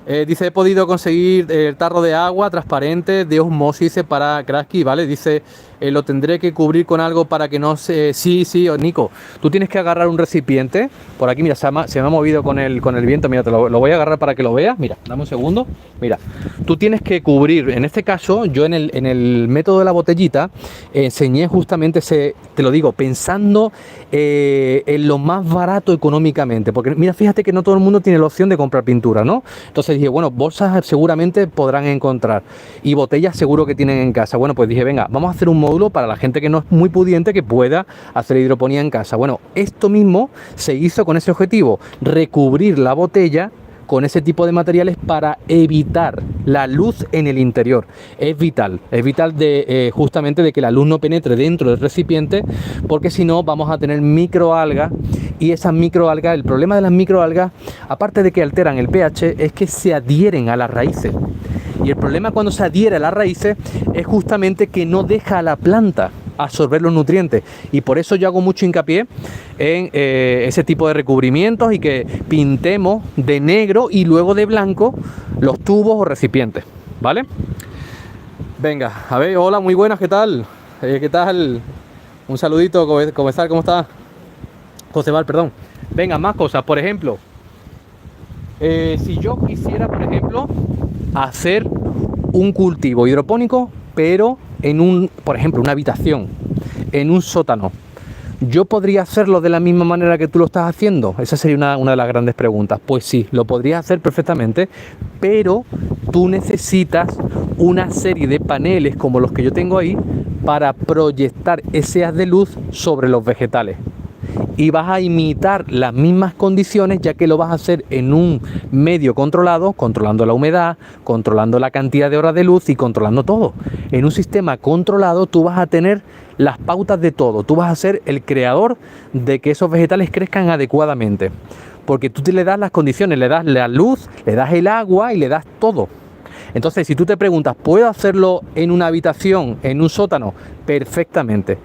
he podido conseguir el tarro de agua transparente de osmosis para Kraski, ¿vale? Dice, lo tendré que cubrir con algo para que no se... Sí, Nico, tú tienes que agarrar un recipiente. Por aquí, mira, se me ha movido con el viento. Mira, lo voy a agarrar para que lo veas. Mira, dame un segundo. Mira, tú tienes que cubrir, en este caso, yo en el método de la botellita, enseñé justamente te lo digo, pensando en lo más barato económicamente. Porque, mira, fíjate que no todo el mundo tiene la opción de comprar pintura, ¿no? Entonces dije, bueno, bolsas seguramente podrán encontrar. Y botellas seguro que tienen en casa. Bueno, pues dije, venga, vamos a hacer un módulo para la gente que no es muy pudiente que pueda hacer hidroponía en casa. Bueno, esto mismo se hizo con ese objetivo, recubrir la botella con ese tipo de materiales para evitar la luz en el interior. Es vital justamente de que la luz no penetre dentro del recipiente, porque si no vamos a tener microalgas, y esas microalgas, el problema de las microalgas, aparte de que alteran el pH, es que se adhieren a las raíces. Y el problema cuando se adhiere a las raíces es justamente que no deja a la planta absorber los nutrientes, y por eso yo hago mucho hincapié en ese tipo de recubrimientos y que pintemos de negro y luego de blanco los tubos o recipientes, ¿vale? Venga, a ver, hola, muy buenas, ¿qué tal? ¿Qué tal? Un saludito, ¿cómo está? Josebal, perdón. Venga, más cosas, por ejemplo, si yo quisiera, por ejemplo, hacer un cultivo hidropónico, pero por ejemplo, una habitación, en un sótano, ¿yo podría hacerlo de la misma manera que tú lo estás haciendo? Esa sería una de las grandes preguntas. Pues sí, lo podrías hacer perfectamente, pero tú necesitas una serie de paneles como los que yo tengo ahí para proyectar ese haz de luz sobre los vegetales. Y vas a imitar las mismas condiciones, ya que lo vas a hacer en un medio controlado, controlando la humedad, controlando la cantidad de horas de luz y controlando todo. En un sistema controlado tú vas a tener las pautas de todo. Tú vas a ser el creador de que esos vegetales crezcan adecuadamente, porque tú le das las condiciones, le das la luz, le das el agua y le das todo. Entonces, si tú te preguntas, ¿puedo hacerlo en una habitación, en un sótano? Perfectamente.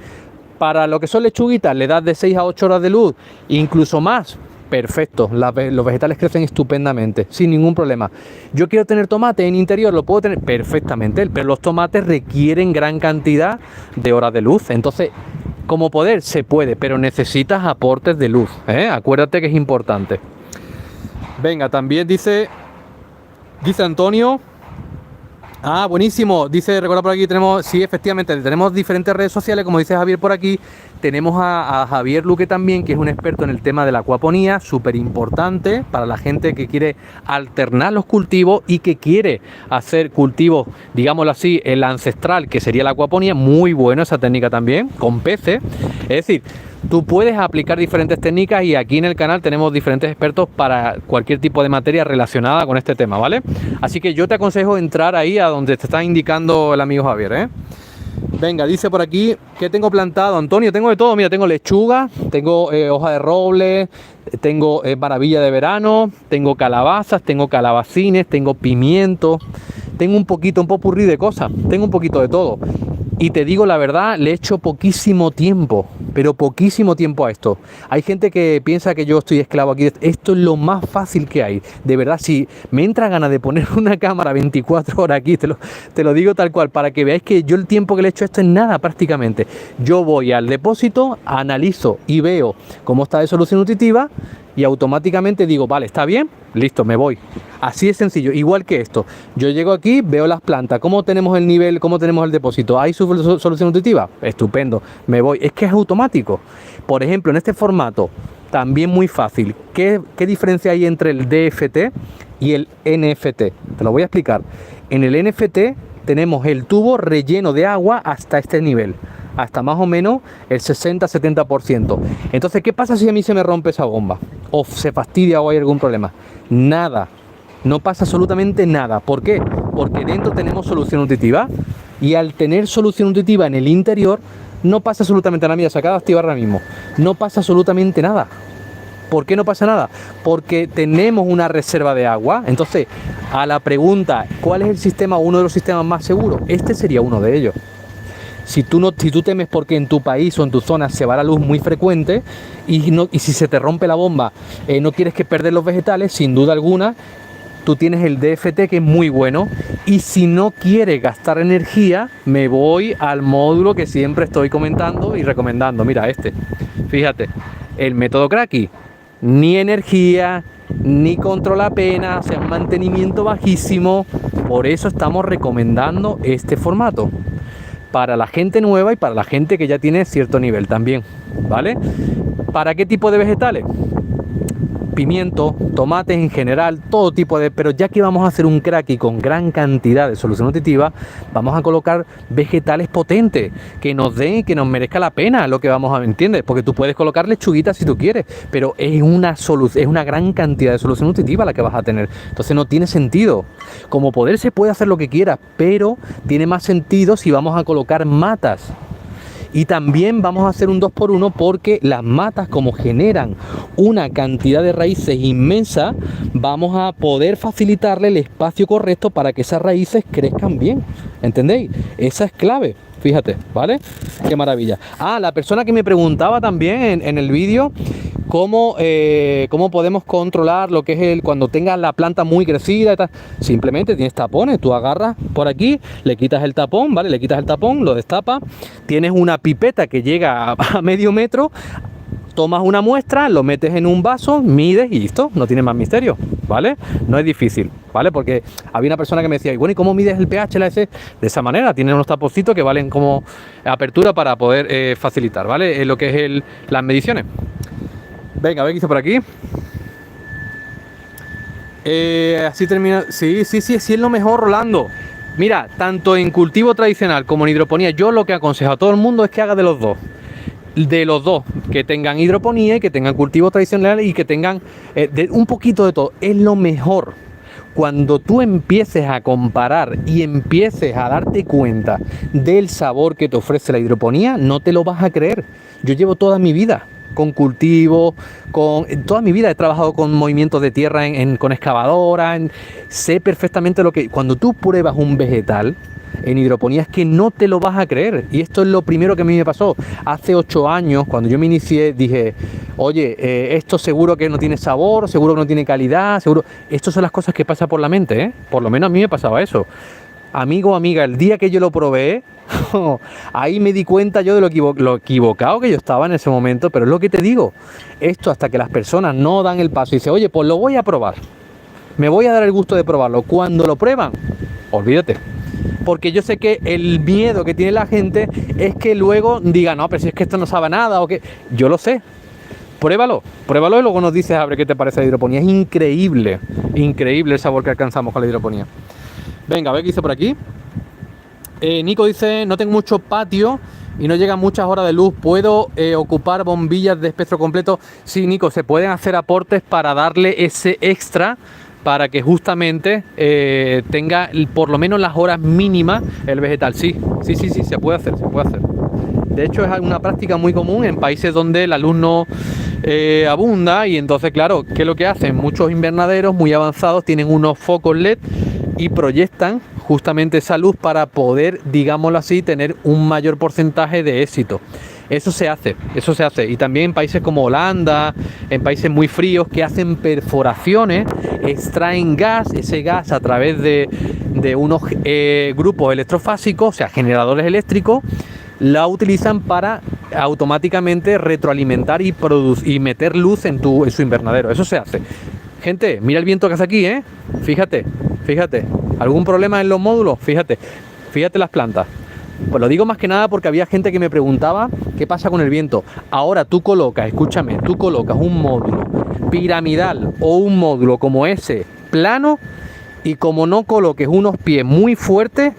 Para lo que son lechuguitas, le das de 6 a 8 horas de luz, incluso más. Perfecto, los vegetales crecen estupendamente, sin ningún problema. Yo quiero tener tomate en interior, lo puedo tener perfectamente, pero los tomates requieren gran cantidad de horas de luz. Entonces, como poder, se puede, pero necesitas aportes de luz, ¿eh? Acuérdate que es importante. Venga, también dice Antonio. Ah, buenísimo. Dice, recuerda por aquí, sí, efectivamente, tenemos diferentes redes sociales, como dice Javier por aquí. Tenemos a Javier Luque también, que es un experto en el tema de la acuaponía, súper importante para la gente que quiere alternar los cultivos y que quiere hacer cultivos, digámoslo así, el ancestral, que sería la acuaponía. Muy bueno esa técnica también, con peces. Es decir, Tú puedes aplicar diferentes técnicas y aquí en el canal tenemos diferentes expertos para cualquier tipo de materia relacionada con este tema, ¿vale? Así que yo te aconsejo entrar ahí a donde te está indicando el amigo Javier, ¿eh? Venga, dice por aquí, ¿qué tengo plantado? Antonio, tengo de todo. Mira, tengo lechuga, tengo hoja de roble, tengo maravilla de verano, tengo calabazas, tengo calabacines, tengo pimiento, tengo un popurrí de cosas, tengo un poquito de todo. Y te digo la verdad, le he hecho poquísimo tiempo, pero poquísimo tiempo a esto. Hay gente que piensa que yo estoy esclavo aquí. Esto es lo más fácil que hay. De verdad, si me entra ganas de poner una cámara 24 horas aquí, te lo digo tal cual, para que veáis que yo el tiempo que le he hecho esto es nada prácticamente. Yo voy al depósito, analizo y veo cómo está de solución nutritiva y automáticamente digo, vale, está bien, listo, me voy. Así es sencillo, igual que esto. Yo llego aquí, veo las plantas, cómo tenemos el nivel, cómo tenemos el depósito. ¿Hay solución nutritiva? Estupendo, me voy. Es que es automático. Por ejemplo, en este formato, también muy fácil. ¿Qué diferencia hay entre el DFT y el NFT? Te lo voy a explicar. En el NFT tenemos el tubo relleno de agua hasta este nivel, hasta más o menos el 60-70%. Entonces, ¿qué pasa si a mí se me rompe esa bomba? O se fastidia o hay algún problema. Nada. No pasa absolutamente nada. ¿Por qué? Porque dentro tenemos solución nutritiva y al tener solución nutritiva en el interior no pasa absolutamente nada. Mira, se acaba de activar ahora mismo. No pasa absolutamente nada. ¿Por qué no pasa nada? Porque tenemos una reserva de agua. Entonces, a la pregunta, ¿cuál es el sistema, uno de los sistemas más seguros? Este sería uno de ellos. Si tú temes porque en tu país o en tu zona se va la luz muy frecuente y si se te rompe la bomba, no quieres que perder los vegetales, sin duda alguna, tú tienes el DFT, que es muy bueno. Y si no quieres gastar energía, me voy al módulo que siempre estoy comentando y recomendando. Mira este, fíjate, el método Cracky, ni energía, ni control apenas, o sea, un mantenimiento bajísimo. Por eso estamos recomendando este formato para la gente nueva y para la gente que ya tiene cierto nivel también, ¿vale? ¿Para qué tipo de vegetales? Pimiento, tomates en general, todo tipo de... Pero ya que vamos a hacer un cracky con gran cantidad de solución nutritiva, vamos a colocar vegetales potentes, que nos den y que nos merezca la pena lo que vamos a... ¿Entiendes? Porque tú puedes colocar lechuguitas si tú quieres, pero es una gran cantidad de solución nutritiva la que vas a tener. Entonces no tiene sentido. Como poder se puede hacer lo que quieras, pero tiene más sentido si vamos a colocar matas. Y también vamos a hacer un 2x1 porque las matas, como generan una cantidad de raíces inmensa, vamos a poder facilitarle el espacio correcto para que esas raíces crezcan bien. ¿Entendéis? Esa es clave. Fíjate, ¿vale? Qué maravilla. Ah, la persona que me preguntaba también en el vídeo cómo podemos controlar lo que es cuando tengas la planta muy crecida y tal. Simplemente tienes tapones, tú agarras por aquí, le quitas el tapón, ¿vale? Le quitas el tapón, lo destapas, tienes una pipeta que llega a medio metro, tomas una muestra, lo metes en un vaso, mides y listo, no tiene más misterio, ¿vale? No es difícil, ¿vale? Porque había una persona que me decía, bueno, ¿y cómo mides el pH, la S? De esa manera, tienen unos taponcitos que valen como apertura para poder facilitar, ¿vale? Lo que es las mediciones. Venga, a ver qué hice por aquí. Así termina. Sí, es lo mejor, Rolando. Mira, tanto en cultivo tradicional como en hidroponía, yo lo que aconsejo a todo el mundo es que haga de los dos. De los dos, que tengan hidroponía y que tengan cultivo tradicional y que tengan un poquito de todo. Es lo mejor. Cuando tú empieces a comparar y empieces a darte cuenta del sabor que te ofrece la hidroponía, no te lo vas a creer. Yo llevo toda mi vida con cultivo, toda mi vida he trabajado con movimientos de tierra con excavadora, sé perfectamente lo que... Cuando tú pruebas un vegetal en hidroponía es que no te lo vas a creer, y esto es lo primero que a mí me pasó. Hace 8 años, cuando yo me inicié, dije, oye, esto seguro que no tiene sabor, seguro que no tiene calidad, seguro... Estas son las cosas que pasan por la mente, ¿eh? Por lo menos a mí me pasaba eso. Amigo o amiga, el día que yo lo probé, ahí me di cuenta yo de lo equivocado que yo estaba en ese momento. Pero es lo que te digo, esto hasta que las personas no dan el paso y dicen, oye, pues lo voy a probar, me voy a dar el gusto de probarlo. Cuando lo prueban, olvídate. Porque yo sé que el miedo que tiene la gente es que luego diga, no, pero si es que esto no sabe nada, o que... Yo lo sé. Pruébalo y luego nos dices a ver qué te parece la hidroponía. Es increíble, increíble el sabor que alcanzamos con la hidroponía. Venga, a ver qué hice por aquí. Nico dice, no tengo mucho patio y no llegan muchas horas de luz, ¿puedo ocupar bombillas de espectro completo? Sí, Nico, se pueden hacer aportes para darle ese extra para que justamente tenga por lo menos las horas mínimas el vegetal. Sí, se puede hacer, se puede hacer. De hecho, es una práctica muy común en países donde la luz no abunda, y entonces, claro, ¿qué es lo que hacen? Muchos invernaderos muy avanzados tienen unos focos LED y proyectan justamente esa luz para poder, digámoslo así, tener un mayor porcentaje de éxito. Eso se hace. Y también en países como Holanda, en países muy fríos, que hacen perforaciones, extraen gas, ese gas a través de unos grupos electrofásicos, o sea, generadores eléctricos, la utilizan para automáticamente retroalimentar y meter luz en su invernadero. Eso se hace. Gente, mira el viento que hace aquí, ¿eh? Fíjate. ¿Algún problema en los módulos? Fíjate las plantas. Pues lo digo más que nada porque había gente que me preguntaba qué pasa con el viento. Ahora tú colocas un módulo piramidal o un módulo como ese plano, y como no coloques unos pies muy fuertes,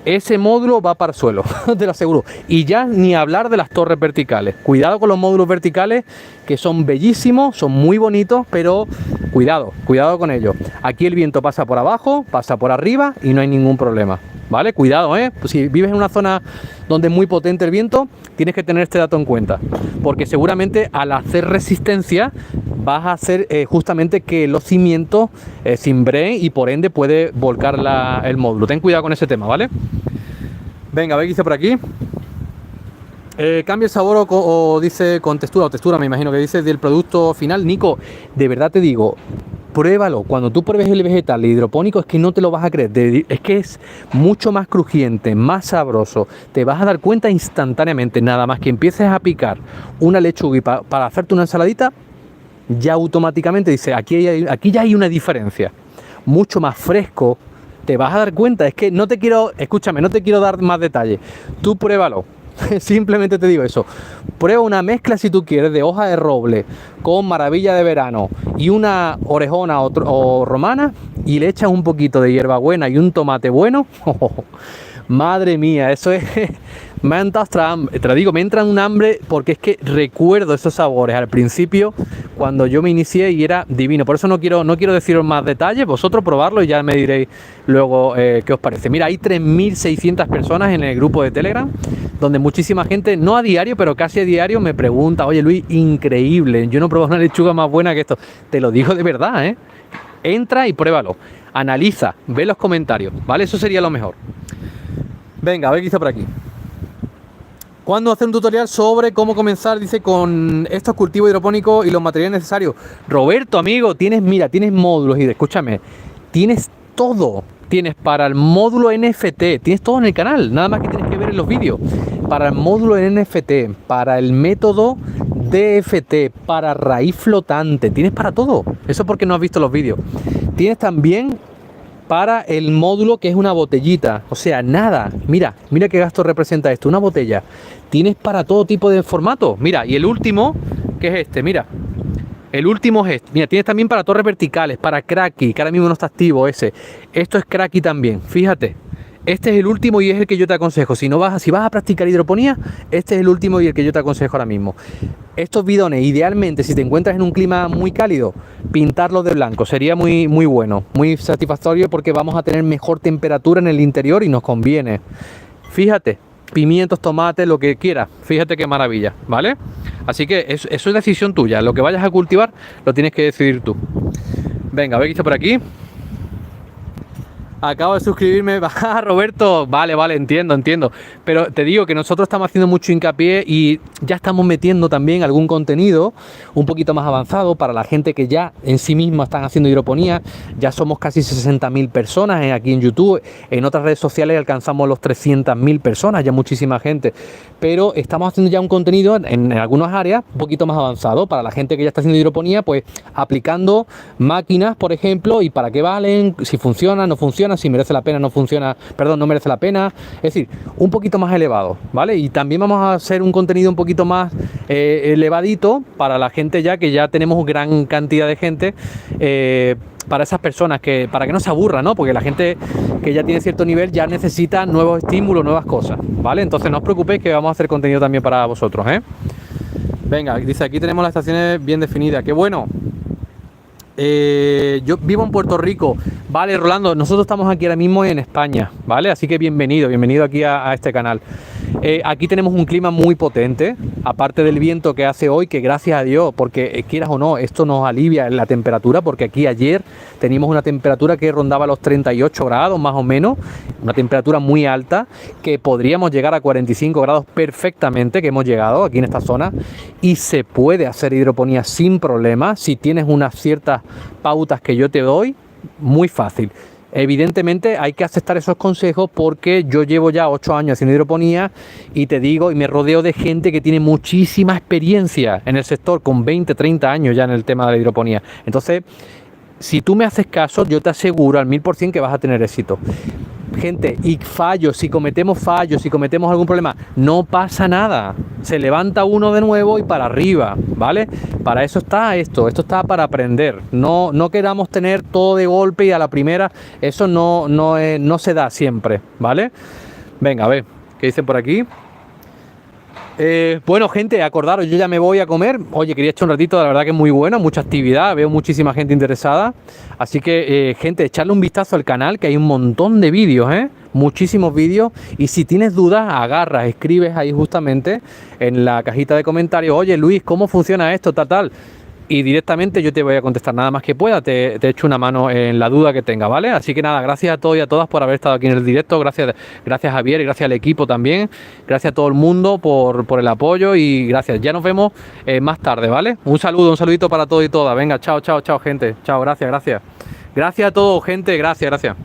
ese módulo va para el suelo, te lo aseguro. Y ya ni hablar de las torres verticales. Cuidado con los módulos verticales, que son bellísimos, son muy bonitos, pero cuidado con ellos. Aquí el viento pasa por abajo, pasa por arriba y no hay ningún problema, ¿vale? Cuidado, pues si vives en una zona donde es muy potente el viento, tienes que tener este dato en cuenta, porque seguramente al hacer resistencia vas a hacer justamente que los cimientos cimbreen y por ende puede volcar el módulo. Ten cuidado con ese tema, ¿vale? Venga, a ver qué dice por aquí. ¿Cambia el sabor o dice con textura o textura? Me imagino que dice del producto final. Nico, de verdad te digo, pruébalo. Cuando tú pruebes el vegetal hidropónico, es que no te lo vas a creer. Es que es mucho más crujiente, más sabroso. Te vas a dar cuenta instantáneamente. Nada más que empieces a picar una lechuga para hacerte una ensaladita, ya automáticamente dice, aquí ya hay una diferencia. Mucho más fresco. Te vas a dar cuenta. Es que no te quiero dar más detalles. Tú pruébalo. Simplemente te digo eso. Prueba una mezcla, si tú quieres, de hoja de roble con maravilla de verano y una orejona o romana, y le echas un poquito de hierbabuena y un tomate bueno. Madre mía, eso es... Me ha entrado hasta hambre. Te lo digo, me entra un hambre porque es que recuerdo esos sabores al principio cuando yo me inicié y era divino. Por eso no quiero deciros más detalles. Vosotros probarlo y ya me diréis luego qué os parece. Mira, hay 3.600 personas en el grupo de Telegram, donde muchísima gente, no a diario, pero casi a diario, me pregunta: oye Luis, increíble, yo no he probado una lechuga más buena que esto. Te lo digo de verdad, ¿eh? Entra y pruébalo. Analiza, ve los comentarios, ¿vale? Eso sería lo mejor. Venga, a ver qué dice por aquí. ¿Cuándo hacer un tutorial sobre cómo comenzar, dice, con estos cultivos hidropónicos y los materiales necesarios? Roberto, amigo, tienes módulos, y escúchame, tienes todo. Tienes para el módulo NFT, tienes todo en el canal, nada más que tienes que ver en los vídeos. Para el módulo NFT, para el método DFT, para raíz flotante, tienes para todo. Eso porque no has visto los vídeos. Tienes también para el módulo que es una botellita, o sea, nada. Mira qué gasto representa esto, una botella. Tienes para todo tipo de formato. Mira, y el último, que es este, mira. El último es este. Mira, tienes también para torres verticales, para Kratky, que ahora mismo no está activo ese. Esto es Kratky también, fíjate. Este es el último y es el que yo te aconsejo. Si vas a practicar hidroponía, este es el último y el que yo te aconsejo ahora mismo. Estos bidones, idealmente, si te encuentras en un clima muy cálido, pintarlos de blanco sería muy, muy bueno, muy satisfactorio, porque vamos a tener mejor temperatura en el interior y nos conviene. Fíjate, pimientos, tomates, lo que quieras. Fíjate qué maravilla, ¿vale? Así que eso es decisión tuya. Lo que vayas a cultivar lo tienes que decidir tú. Venga, a ver qué está por aquí. Acabo de suscribirme. Roberto, vale, entiendo. Pero te digo que nosotros estamos haciendo mucho hincapié y ya estamos metiendo también algún contenido un poquito más avanzado para la gente que ya en sí misma están haciendo hidroponía. Ya somos casi 60.000 personas aquí en YouTube. En otras redes sociales alcanzamos los 300.000 personas, ya muchísima gente. Pero estamos haciendo ya un contenido en algunas áreas un poquito más avanzado para la gente que ya está haciendo hidroponía, pues aplicando máquinas, por ejemplo, y para qué valen, si funciona, no funciona, si merece la pena, no merece la pena. Es decir, un poquito más elevado, ¿vale? Y también vamos a hacer un contenido un poquito más elevadito para la gente ya que ya tenemos gran cantidad de gente para esas personas, para que no se aburra, ¿no? Porque la gente que ya tiene cierto nivel ya necesita nuevos estímulos, nuevas cosas, ¿vale? Entonces no os preocupéis que vamos a hacer contenido también para vosotros, ¿eh? Venga, dice, aquí tenemos las estaciones bien definidas. ¡Qué bueno! Yo vivo en Puerto Rico. Vale, Rolando, nosotros estamos aquí ahora mismo en España, ¿vale? Así que bienvenido aquí a este canal. Aquí tenemos un clima muy potente, aparte del viento que hace hoy, que gracias a Dios, porque quieras o no, esto nos alivia la temperatura, porque aquí ayer teníamos una temperatura que rondaba los 38 grados más o menos, una temperatura muy alta, que podríamos llegar a 45 grados perfectamente, que hemos llegado aquí en esta zona, y se puede hacer hidroponía sin problema, si tienes unas ciertas pautas que yo te doy, muy fácil. Evidentemente hay que aceptar esos consejos porque yo llevo ya 8 años haciendo hidroponía y te digo, y me rodeo de gente que tiene muchísima experiencia en el sector, con 20, 30 años ya en el tema de la hidroponía. Entonces, si tú me haces caso, yo te aseguro al 1000% que vas a tener éxito. Gente, y si cometemos fallos, si cometemos algún problema, no pasa nada. Se levanta uno de nuevo y para arriba, ¿vale? Para eso está esto está para aprender. No queramos tener todo de golpe y a la primera, eso no se da siempre, ¿vale? Venga, a ver, ¿qué dicen por aquí? Bueno, gente, acordaros, yo ya me voy a comer. Oye, quería echar un ratito, la verdad que es muy bueno, mucha actividad, veo muchísima gente interesada. Así que, gente, echarle un vistazo al canal, que hay un montón de vídeos, muchísimos vídeos. Y si tienes dudas, agarras, escribes ahí justamente en la cajita de comentarios, oye, Luis, ¿cómo funciona esto, tal? Y directamente yo te voy a contestar nada más que pueda, te echo una mano en la duda que tenga, ¿vale? Así que nada, gracias a todos y a todas por haber estado aquí en el directo, gracias Javier y gracias al equipo también, gracias a todo el mundo por el apoyo y gracias, ya nos vemos más tarde, ¿vale? Un saludito para todos y todas, venga, chao, gente, chao, gracias a todos, gente, gracias.